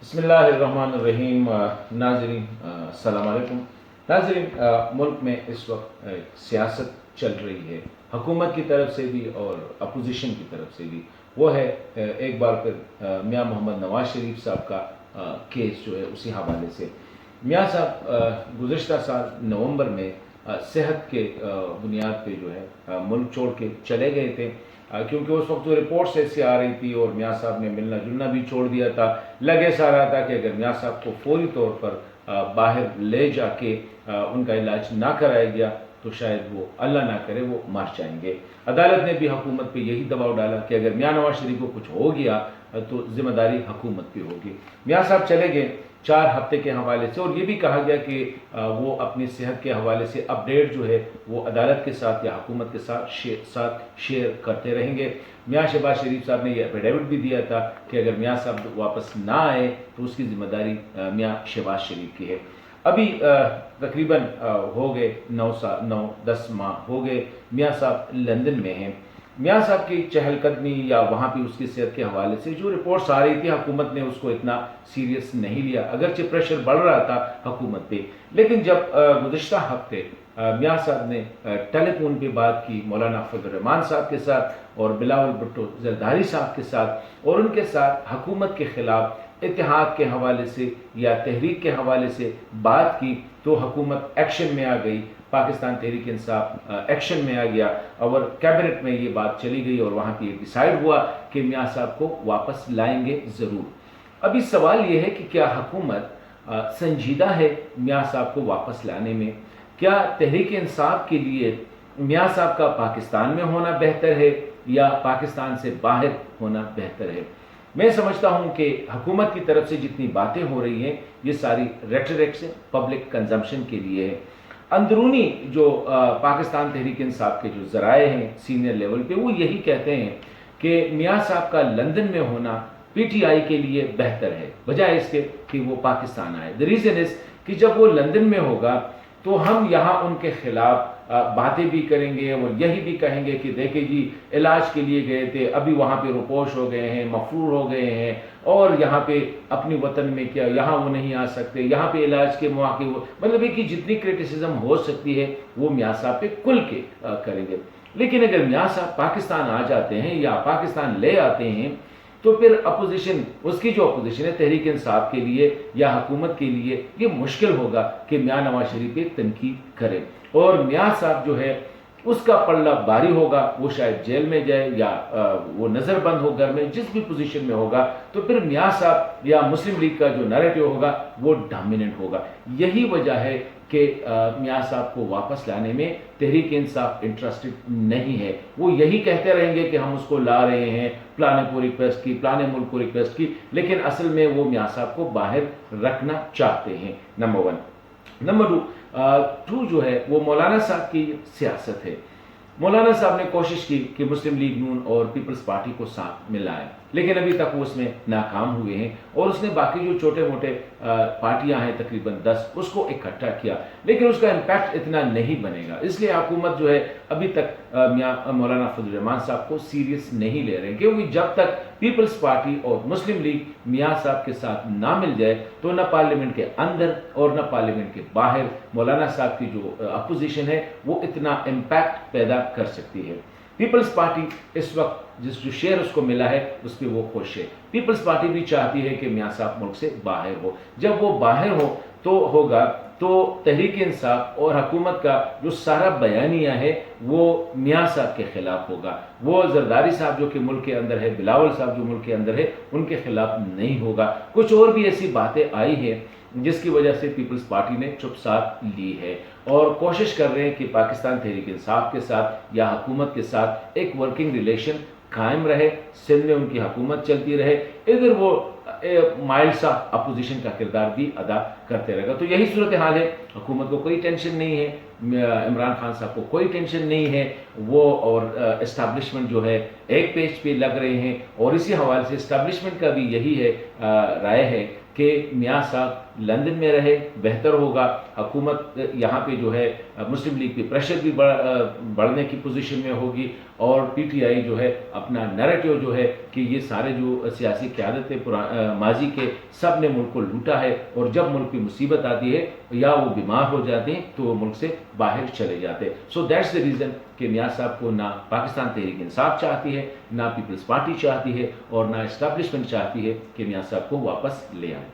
بسم اللہ الرحمن الرحیم۔ ناظرین السلام علیکم۔ ناظرین، ملک میں اس وقت سیاست چل رہی ہے، حکومت کی طرف سے بھی اور اپوزیشن کی طرف سے بھی۔ وہ ہے ایک بار پھر میاں محمد نواز شریف صاحب کا کیس جو ہے اسی حوالے سے۔ میاں صاحب گزشتہ سال نومبر میں صحت کے بنیاد پہ جو ہے ملک چھوڑ کے چلے گئے تھے، کیونکہ اس وقت جو رپورٹس ایسی آ رہی تھی اور میاں صاحب نے ملنا جلنا بھی چھوڑ دیا تھا۔ لگے سا رہا تھا کہ اگر میاں صاحب کو فوری طور پر باہر لے جا کے ان کا علاج نہ کرایا گیا تو شاید وہ اللہ نہ کرے وہ مر جائیں گے۔ عدالت نے بھی حکومت پہ یہی دباؤ ڈالا کہ اگر میاں نواز شریف کو کچھ ہو گیا تو ذمہ داری حکومت پہ ہوگی۔ میاں صاحب چلے گئے 4 ہفتے کے حوالے سے، اور یہ بھی کہا گیا کہ وہ اپنی صحت کے حوالے سے اپڈیٹ جو ہے وہ عدالت کے ساتھ یا حکومت کے ساتھ شیئر کرتے رہیں گے۔ میاں شہباز شریف صاحب نے یہ ایفیڈیوٹ بھی دیا تھا کہ اگر میاں صاحب واپس نہ آئے تو اس کی ذمہ داری میاں شہباز شریف کی ہے۔ ابھی تقریباً ہو گئے 9-10 ماہ ہو گئے میاں صاحب لندن میں ہیں۔ میاں صاحب کی چہل قدمی یا وہاں پہ اس کی صحت کے حوالے سے جو رپورٹس آ رہی تھی، حکومت نے اس کو اتنا سیریس نہیں لیا، اگرچہ پریشر بڑھ رہا تھا حکومت پہ۔ لیکن جب گزشتہ ہفتے میاں صاحب نے ٹیلی فون پہ بات کی مولانا فضل الرحمان صاحب کے ساتھ اور بلاول بھٹو زرداری صاحب کے ساتھ، اور ان کے ساتھ حکومت کے خلاف اتحاد کے حوالے سے یا تحریک کے حوالے سے بات کی، تو حکومت ایکشن میں آ گئی، پاکستان تحریک انصاف ایکشن میں آ گیا، اور کیبنٹ میں یہ بات چلی گئی اور وہاں پہ یہ ڈیسائیڈ ہوا کہ میاں صاحب کو واپس لائیں گے ضرور۔ ابھی سوال یہ ہے کہ کیا حکومت سنجیدہ ہے میاں صاحب کو واپس لانے میں؟ کیا تحریک انصاف کے لیے میاں صاحب کا پاکستان میں ہونا بہتر ہے یا پاکستان سے باہر ہونا بہتر ہے؟ میں سمجھتا ہوں کہ حکومت کی طرف سے جتنی باتیں ہو رہی ہیں یہ ساری ریٹریکس ہیں، پبلک کنزمپشن کے لیے ہے۔ اندرونی جو پاکستان تحریک انصاف کے جو ذرائع ہیں سینئر لیول پہ، وہ یہی کہتے ہیں کہ میاں صاحب کا لندن میں ہونا پی ٹی آئی کے لیے بہتر ہے بجائے اس کے کہ وہ پاکستان آئے۔ دی ریزن از کہ جب وہ لندن میں ہوگا تو ہم یہاں ان کے خلاف باتیں بھی کریں گے اور یہی بھی کہیں گے کہ دیکھیں جی علاج کے لیے گئے تھے، ابھی وہاں پہ روپوش ہو گئے ہیں، مفرور ہو گئے ہیں، اور یہاں پہ اپنی وطن میں کیا یہاں وہ نہیں آ سکتے، یہاں پہ علاج کے مواقع مطلب ہے کہ جتنی کرٹیسزم ہو سکتی ہے وہ میاں صاحب پہ کھل کے کریں گے۔ لیکن اگر میاں صاحب پاکستان آ جاتے ہیں یا پاکستان لے آتے ہیں تو پھر اپوزیشن، اس کی جو اپوزیشن ہے تحریک انصاف کے لیے یا حکومت کے لیے، یہ مشکل ہوگا کہ میاں نواز شریف پہ تنقید کرے، اور میاں صاحب جو ہے اس کا پلہ باری ہوگا، وہ شاید جیل میں جائے یا وہ نظر بند ہو گھر میں، جس بھی پوزیشن میں ہوگا، تو پھر میاں صاحب یا مسلم لیگ کا جو نیریٹو ہوگا وہ ڈومیننٹ ہوگا۔ یہی وجہ ہے کہ میاں صاحب کو واپس لانے میں تحریک انصاف انٹرسٹڈ نہیں ہے۔ وہ یہی کہتے رہیں گے کہ ہم اس کو لا رہے ہیں، پلانے کو ریکویسٹ کی، پلانے ملک کو ریکویسٹ کی، لیکن اصل میں وہ میاں صاحب کو باہر رکھنا چاہتے ہیں، نمبر 1۔ نمبر 2 جو ہے وہ مولانا صاحب کی سیاست ہے۔ مولانا صاحب نے کوشش کی کہ مسلم لیگ نون اور پیپلز پارٹی کو ساتھ ملائیں، لیکن ابھی تک وہ اس میں ناکام ہوئے ہیں، اور اس نے باقی جو چھوٹے موٹے پارٹیاں ہیں تقریباً 10 اس کو اکٹھا کیا، لیکن اس کا امپیکٹ اتنا نہیں بنے گا۔ اس لیے حکومت جو ہے ابھی تک مولانا فضل الرحمان صاحب کو سیریس نہیں لے رہے، کیونکہ جب تک پیپلز پارٹی اور مسلم لیگ میاں صاحب کے ساتھ نہ مل جائے تو نہ پارلیمنٹ کے اندر اور نہ پارلیمنٹ کے باہر مولانا صاحب کی جو اپوزیشن ہے وہ اتنا امپیکٹ پیدا کر سکتی ہے۔ پیپلز پارٹی اس وقت جو شیئر اس کو ملا ہے اس پہ وہ خوش ہے۔ پیپلز پارٹی بھی چاہتی ہے کہ میاں صاحب ملک سے باہر ہو۔ جب وہ باہر ہوگا تو تحریک انصاف اور حکومت کا جو سارا بیانیہ ہے وہ میاں صاحب کے خلاف ہوگا، وہ زرداری صاحب جو کہ ملک کے اندر ہے، بلاول صاحب جو ملک کے اندر ہے، ان کے خلاف نہیں ہوگا۔ کچھ اور بھی ایسی باتیں آئی ہیں جس کی وجہ سے پیپلز پارٹی نے چپ ساتھ لی ہے، اور کوشش کر رہے ہیں کہ پاکستان تحریک انصاف کے ساتھ یا حکومت کے ساتھ ایک ورکنگ ریلیشن قائم رہے، سندھ میں ان کی حکومت چلتی رہے، ادھر وہ مائل سا اپوزیشن کا کردار بھی ادا کرتے رہے گا۔ تو یہی صورتحال ہے، حکومت کو کوئی ٹینشن نہیں ہے، عمران خان صاحب کو کوئی ٹینشن نہیں ہے، وہ اور اسٹیبلشمنٹ جو ہے ایک پیج پہ لگ رہے ہیں، اور اسی حوالے سے اسٹیبلشمنٹ کا بھی یہی ہے رائے ہے کہ میاں صاحب لندن میں رہے بہتر ہوگا۔ حکومت یہاں پہ جو ہے مسلم لیگ پہ پریشر بھی بڑھنے کی پوزیشن میں ہوگی، اور پی ٹی آئی جو ہے اپنا نیریٹو جو ہے کہ یہ سارے جو سیاسی قیادتیں ماضی کے سب نے ملک کو لوٹا ہے، اور جب ملک کی مصیبت آتی ہے یا وہ بیمار ہو جاتے ہیں تو وہ ملک سے باہر چلے جاتے ہیں. سو دیٹس دا ریزن کہ نیاز صاحب کو نہ پاکستان تحریک انصاف چاہتی ہے، نہ پیپلز پارٹی چاہتی ہے، اور نہ اسٹیبلشمنٹ چاہتی ہے کہ نیاز صاحب کو واپس لے آئیں.